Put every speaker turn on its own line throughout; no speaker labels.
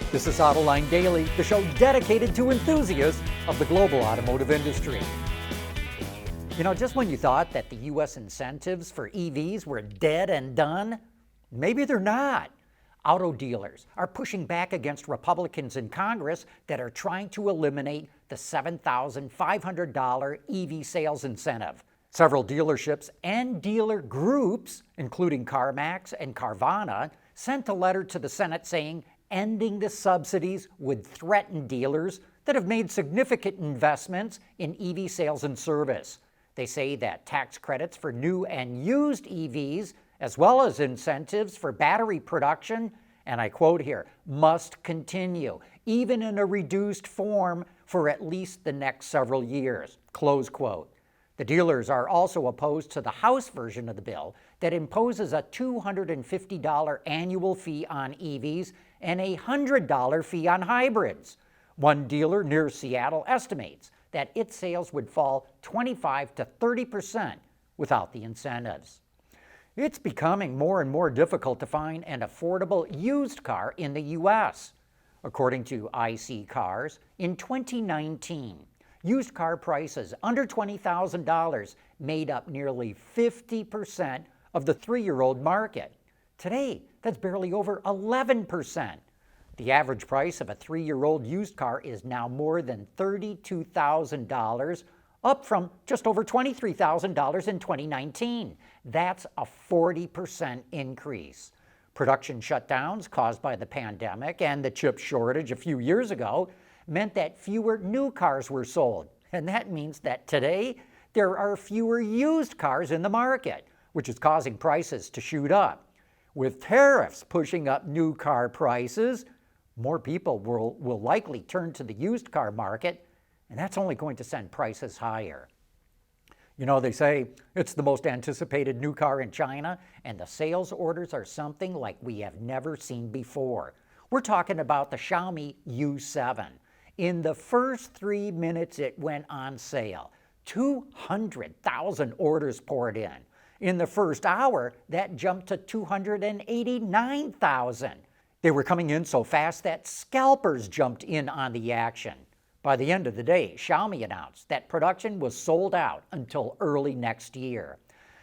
This is Autoline Daily, the show dedicated to enthusiasts of the global automotive industry. You know, just when you thought that the U.S. incentives for EVs were dead and done, maybe they're not. Auto dealers are pushing back against Republicans in Congress that are trying to eliminate the $7,500 EV sales incentive. Several dealerships and dealer groups, including CarMax and Carvana, sent a letter to the Senate saying ending the subsidies would threaten dealers that have made significant investments in EV sales and service. They say that tax credits for new and used EVs, as well as incentives for battery production, and I quote here, must continue, even in a reduced form, for at least the next several years, close quote. The dealers are also opposed to the House version of the bill that imposes a $250 annual fee on EVs and a $100 fee on hybrids. One dealer near Seattle estimates that its sales would fall 25 to 30% without the incentives. It's becoming more and more difficult to find an affordable used car in the U.S. According to IC Cars, in 2019, used car prices under $20,000 made up nearly 50% of the 3-year-old market. Today, that's barely over 11%. The average price of a 3-year-old used car is now more than $32,000, up from just over $23,000 in 2019. That's a 40% increase. Production shutdowns caused by the pandemic and the chip shortage a few years ago meant that fewer new cars were sold. And that means that today there are fewer used cars in the market, which is causing prices to shoot up. With tariffs pushing up new car prices, more people will likely turn to the used car market, and that's only going to send prices higher. You know, they say it's the most anticipated new car in China, and the sales orders are something like we have never seen before. We're talking about the Xiaomi U7. In the first 3 minutes it went on sale, 200,000 orders poured in. In the first hour, that jumped to 289,000. They were coming in so fast that scalpers jumped in on the action. By the end of the day, Xiaomi announced that production was sold out until early next year.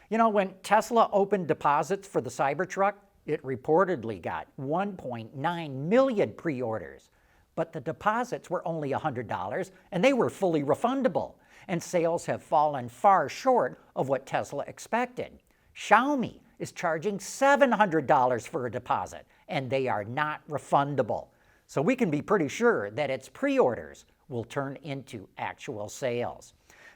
You know, when Tesla opened deposits for the Cybertruck, it reportedly got 1.9 million pre-orders. But the deposits were only $100, and they were fully refundable. And sales have fallen far short of what Tesla expected. Xiaomi is charging $700 for a deposit, and they are not refundable. So we can be pretty sure that its pre-orders will turn into actual sales.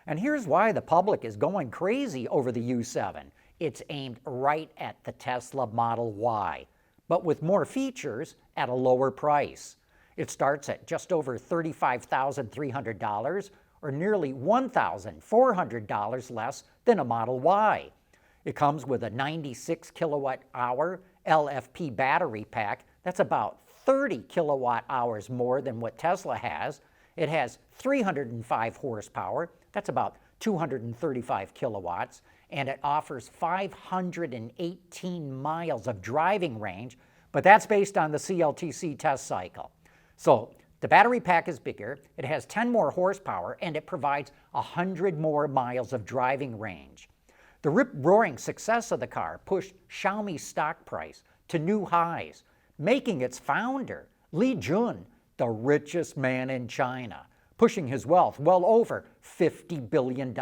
And here's why the public is going crazy over the U7. It's aimed right at the Tesla Model Y, but with more features at a lower price. It starts at just over $35,300, or nearly $1,400 less than a Model Y. It comes with a 96 kilowatt hour LFP battery pack. That's about 30 kilowatt hours more than what Tesla has. It has 305 horsepower. That's about 235 kilowatts. And it offers 518 miles of driving range, but that's based on the CLTC test cycle. So the battery pack is bigger, it has 10 more horsepower, and it provides 100 more miles of driving range. The rip-roaring success of the car pushed Xiaomi's stock price to new highs, making its founder, Li Jun, the richest man in China, pushing his wealth well over $50 billion.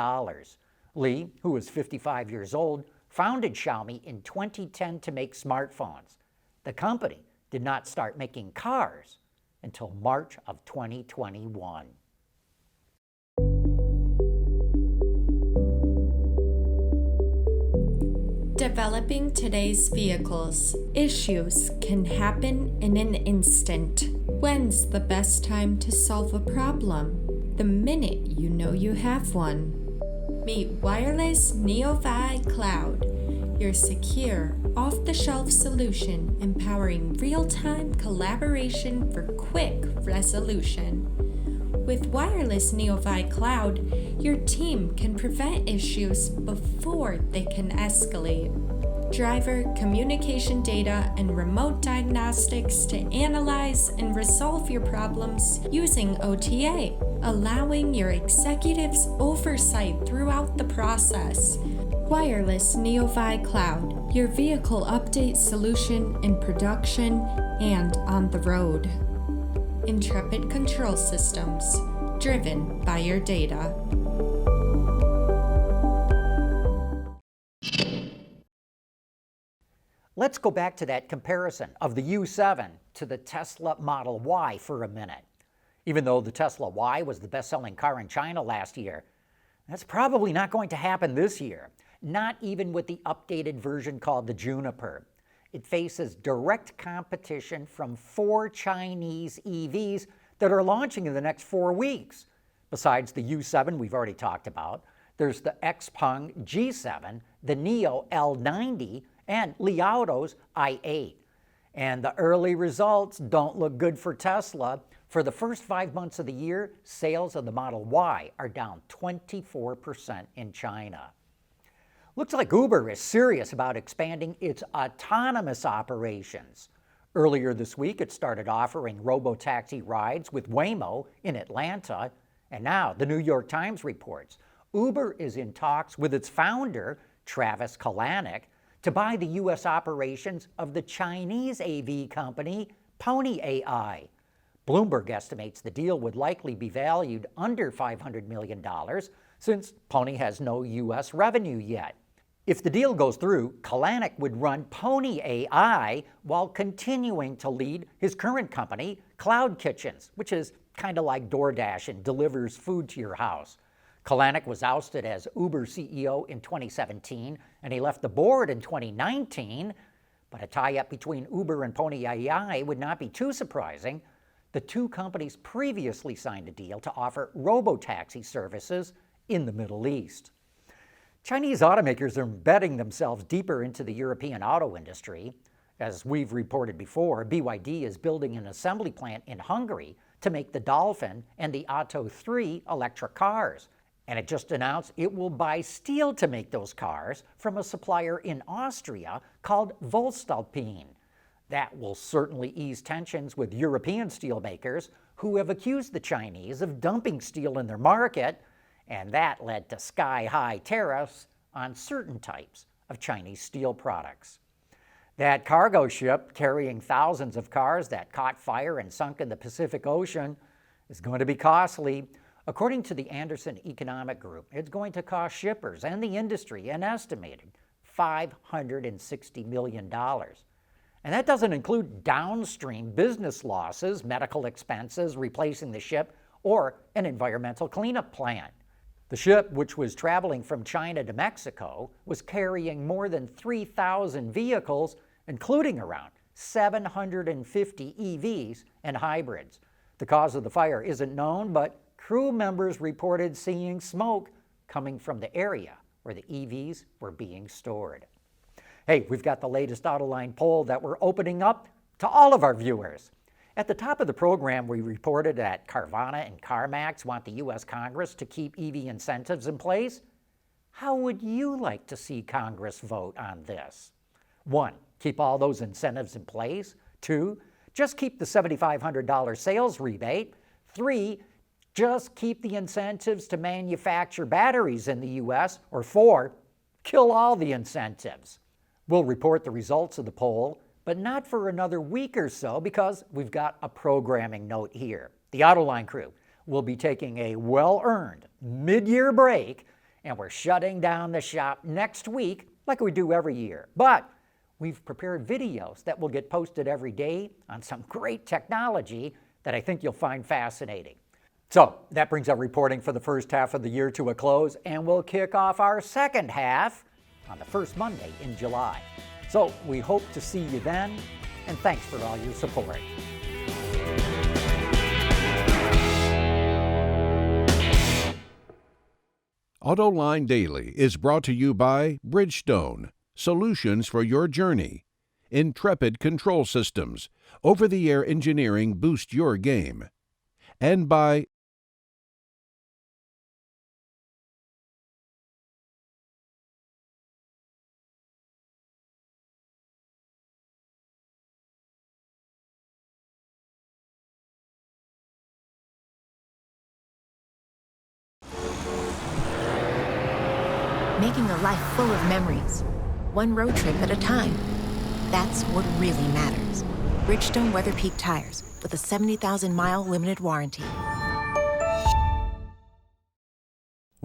Li, who is 55 years old, founded Xiaomi in 2010 to make smartphones. The company did not start making cars until March of 2021.
Developing today's vehicles. Issues can happen in an instant. When's the best time to solve a problem? The minute you know you have one. Meet Wireless Neo-Fi Cloud, your secure, off-the-shelf solution empowering real-time collaboration for quick resolution. With Wireless Neo-Fi Cloud, your team can prevent issues before they can escalate. driver communication data and remote diagnostics to analyze and resolve your problems using OTA, allowing your executives oversight throughout the process. Wireless NeoVi Cloud, your vehicle update solution in production and on the road. Intrepid Control Systems, driven by your data.
Let's go back to that comparison of the U7 to the Tesla Model Y for a minute. Even though the Tesla Y was the best-selling car in China last year, that's probably not going to happen this year, not even with the updated version called the Juniper. It faces direct competition from 4 Chinese EVs that are launching in the next 4 weeks. Besides the U7 we've already talked about, there's the Xpeng G7, the Neo L90, and Li Auto's i8. And the early results don't look good for Tesla. For the first 5 months of the year, sales of the Model Y are down 24% in China. Looks like Uber is serious about expanding its autonomous operations. Earlier this week, it started offering robotaxi rides with Waymo in Atlanta. And now, the New York Times reports Uber is in talks with its founder, Travis Kalanick, to buy the U.S. operations of the Chinese AV company Pony.AI. Bloomberg estimates the deal would likely be valued under $500 million since Pony has no U.S. revenue yet. If the deal goes through, Kalanick would run Pony.AI while continuing to lead his current company, Cloud Kitchens, which is kind of like DoorDash and delivers food to your house. Kalanick was ousted as Uber CEO in 2017, and he left the board in 2019. But a tie-up between Uber and Pony.AI would not be too surprising. The two companies previously signed a deal to offer robotaxi services in the Middle East. Chinese automakers are embedding themselves deeper into the European auto industry. As we've reported before, BYD is building an assembly plant in Hungary to make the Dolphin and the Atto 3 electric cars. And it just announced it will buy steel to make those cars from a supplier in Austria called voestalpine. That will certainly ease tensions with European steelmakers who have accused the Chinese of dumping steel in their market, and that led to sky-high tariffs on certain types of Chinese steel products. That cargo ship carrying thousands of cars that caught fire and sunk in the Pacific Ocean is going to be costly. According to the Anderson Economic Group, it's going to cost shippers and the industry an estimated $560 million. And that doesn't include downstream business losses, medical expenses, replacing the ship, or an environmental cleanup plan. The ship, which was traveling from China to Mexico, was carrying more than 3,000 vehicles, including around 750 EVs and hybrids. The cause of the fire isn't known, but crew members reported seeing smoke coming from the area where the EVs were being stored. Hey, we've got the latest Autoline poll that we're opening up to all of our viewers. At the top of the program, we reported that Carvana and CarMax want the U.S. Congress to keep EV incentives in place. How would you like to see Congress vote on this? 1, keep all those incentives in place. 2, just keep the $7,500 sales rebate. 3, just keep the incentives to manufacture batteries in the U.S. Or 4, kill all the incentives. We'll report the results of the poll, but not for another week or so because we've got a programming note here. The Autoline crew will be taking a well-earned mid-year break, and we're shutting down the shop next week like we do every year. But we've prepared videos that will get posted every day on some great technology that I think you'll find fascinating. So that brings our reporting for the first half of the year to a close, and we'll kick off our second half on the first Monday in July. So we hope to see you then, and thanks for all your support.
Autoline Daily is brought to you by Bridgestone, solutions for your journey. Intrepid Control Systems, over-the-air engineering boost your game. And by
making a life full of memories, one road trip at a time. That's what really matters. Bridgestone Weather Peak Tires, with a 70,000-mile limited warranty.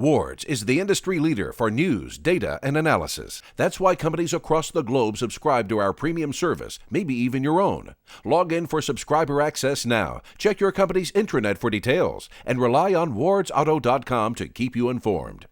Ward's is the industry leader for news, data, and analysis. That's why companies across the globe subscribe to our premium service, maybe even your own. Log in for subscriber access now. Check your company's intranet for details and rely on wardsauto.com to keep you informed.